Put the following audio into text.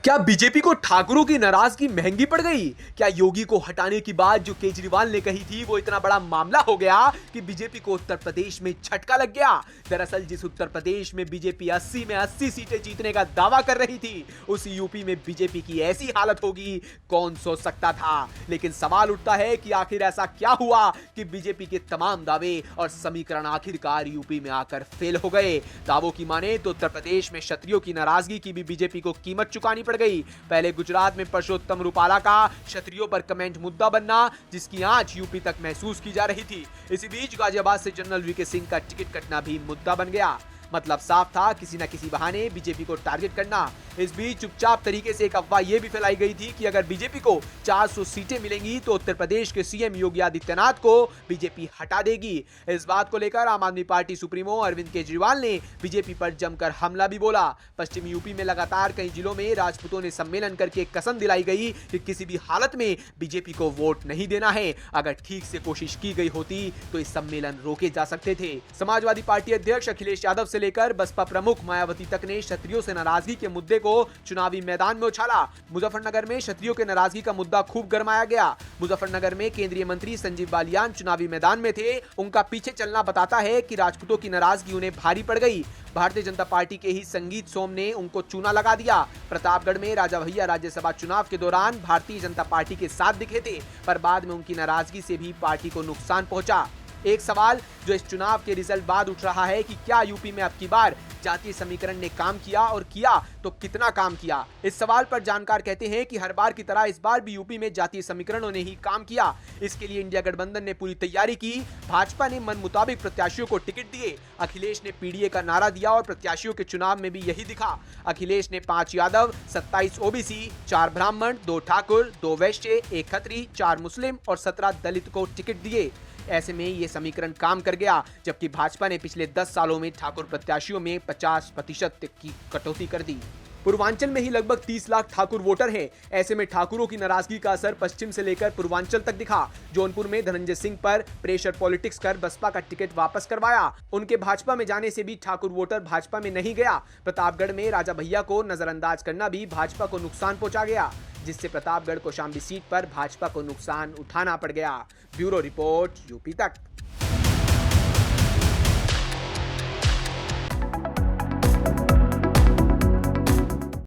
क्या बीजेपी को ठाकुरों की नाराजगी महंगी पड़ गई? क्या योगी को हटाने की बात जो केजरीवाल ने कही थी वो इतना बड़ा मामला हो गया कि बीजेपी को उत्तर प्रदेश में झटका लग गया? दरअसल जिस उत्तर प्रदेश में बीजेपी 80 में 80 सीटें जीतने का दावा कर रही थी, उस यूपी में बीजेपी की ऐसी हालत होगी, कौन सोच सकता था। लेकिन सवाल उठता है कि आखिर ऐसा क्या हुआ कि बीजेपी के तमाम दावे और समीकरण आखिरकार यूपी में आकर फेल हो गए। दावों की माने तो उत्तर प्रदेश में क्षत्रियों की नाराजगी की भी बीजेपी को कीमत चुकानी पड़ गई। पहले गुजरात में परसोत्तम रूपाला का क्षत्रियों पर कमेंट मुद्दा बनना, जिसकी आंच यूपी तक महसूस की जा रही थी। इसी बीच गाजियाबाद से जनरल वीके सिंह का टिकट कटना भी मुद्दा बन गया। मतलब साफ था, किसी न किसी बहाने बीजेपी को टारगेट करना। इस बीच चुपचाप तरीके से एक अफवाह यह भी फैलाई गई थी कि अगर बीजेपी को 400 सीटें मिलेंगी तो उत्तर प्रदेश के सीएम योगी आदित्यनाथ को बीजेपी हटा देगी। इस बात को लेकर आम आदमी पार्टी सुप्रीमो अरविंद केजरीवाल ने बीजेपी पर जमकर हमला भी बोला। पश्चिमी यूपी में लगातार कई जिलों में राजपूतों ने सम्मेलन करके कसम दिलाई गई कि किसी भी हालत में बीजेपी को वोट नहीं देना है। अगर ठीक से कोशिश की गई होती तो इस सम्मेलन रोके जा सकते थे। समाजवादी पार्टी अध्यक्ष अखिलेश यादव से लेकर बसपा प्रमुख मायावती तक ने क्षत्रियों से नाराजगी के मुद्दे को चुनावी मैदान में उछाला। मुजफ्फरनगर में क्षत्रियों के नाराजगी का मुद्दा खूब गरमाया गया। मुजफ्फरनगर में केंद्रीय मंत्री संजीव बालियान चुनावी मैदान में थे। उनका पीछे चलना बताता है कि राजपूतों की नाराजगी उन्हें भारी पड़ गई। भारतीय जनता पार्टी के ही संगीत सोम ने उनको चूना लगा दिया। प्रतापगढ़ में राजा भैया राज्यसभा चुनाव के दौरान भारतीय जनता पार्टी के साथ दिखे थे, पर बाद में उनकी नाराजगी से भी पार्टी को नुकसान पहुंचा। एक सवाल जो इस चुनाव के रिजल्ट बाद उठ रहा है कि क्या यूपी में अब की बार जातीय समीकरण ने काम किया, और किया तो कितना काम किया। इस सवाल पर जानकार कहते हैं कि हर बार की तरह इस बार भी यूपी में जातीय समीकरणों ने ही काम किया। इसके लिए इंडिया गठबंधन ने पूरी तैयारी की। भाजपा ने मन मुताबिक प्रत्याशियों को टिकट दिए। अखिलेश ने पीडीए का नारा दिया और प्रत्याशियों के चुनाव में भी यही दिखा। अखिलेश ने 5 यादव, 27 ओबीसी, 4 ब्राह्मण, 2 ठाकुर, 2 वैश्य, 1 खत्री, 4 मुस्लिम और 17 दलित को टिकट दिए। ऐसे में ये समीकरण काम कर गया, जबकि भाजपा ने पिछले 10 सालों में ठाकुर प्रत्याशियों में 50% की कटौती कर दी। पूर्वांचल में ही लगभग 30 लाख ठाकुर वोटर हैं। ऐसे में ठाकुरों की नाराजगी का असर पश्चिम से लेकर पूर्वांचल तक दिखा। जौनपुर में धनंजय सिंह पर प्रेशर पॉलिटिक्स कर बसपा का टिकट वापस करवाया। उनके भाजपा में जाने से भी ठाकुर वोटर भाजपा में नहीं गया। प्रतापगढ़ में राजा भैया को नजरअंदाज करना भी भाजपा को नुकसान पहुंचा गया, जिससे प्रतापगढ़ कौशाम्बी सीट पर भाजपा को नुकसान उठाना पड़ गया। ब्यूरो रिपोर्ट, यूपी तक।